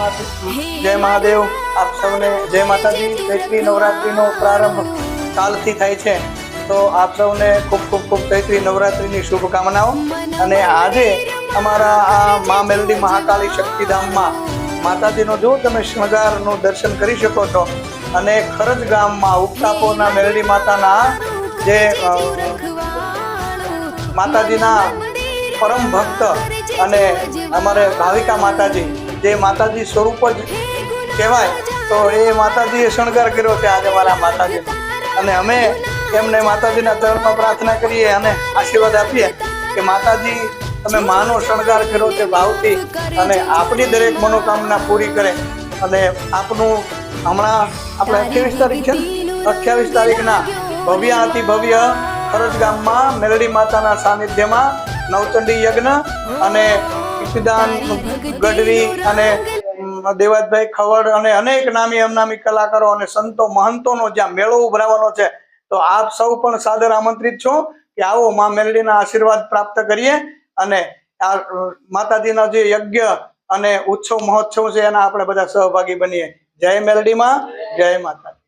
जय महादेव। आप सबने जय माताजी। चैत्री नवरात्रिनो प्रारंभ कालथी थाय छे, तो आप सबने खूब खूब खूब चैत्री नवरात्रिनी शुभकामनाओं। अने आजे अमारा आ मां मेलडी महाकाली शक्तिधाममां माताजीनो जो तमे श्रृंगारनुं दर्शन करी शको छो। अने खरज गाममां उपतापोना मेलडी माताना जे माताजीना परम भक्त अने अमारे भाविका माताजी जे माताजी स्वरूप ज कहेवाय, तो ए माताजीए शणगार कर्यो छे आज अमारा माताजी। अने अमे एमने माताजीना चरणमां प्रार्थना करीए अने आशीर्वाद आपीए के माताजी तमे मानो शणगार कर्यो छे भावथी अने आपणी दरेक मनोकामना पूरी करे। अने आपनुं हमणां आपणे 28 तारीख छे, 28 तारीखना भव्य अति भव्य खरज गाममां मेलडी माताना सानिध्यमां नवचंडी यज्ञ अने ઈશુદાન ગઢવી અને દેવાજભાઈ ખવડ અને અનેક નામી અમનામી કલાકારો અને સંતો મહંતોનો જ્યાં મેળો ઉભરાવાનો છે, તો આપ સૌ પણ સાદર આમંત્રિત છો કે આવો મા મેલડીના આશીર્વાદ પ્રાપ્ત કરીએ અને આ માતાજીના જે યજ્ઞ અને ઉત્સવ મહોત્સવ છે એના આપણે બધા સહભાગી બનીએ। જય મેલડીમાં, જય માતા।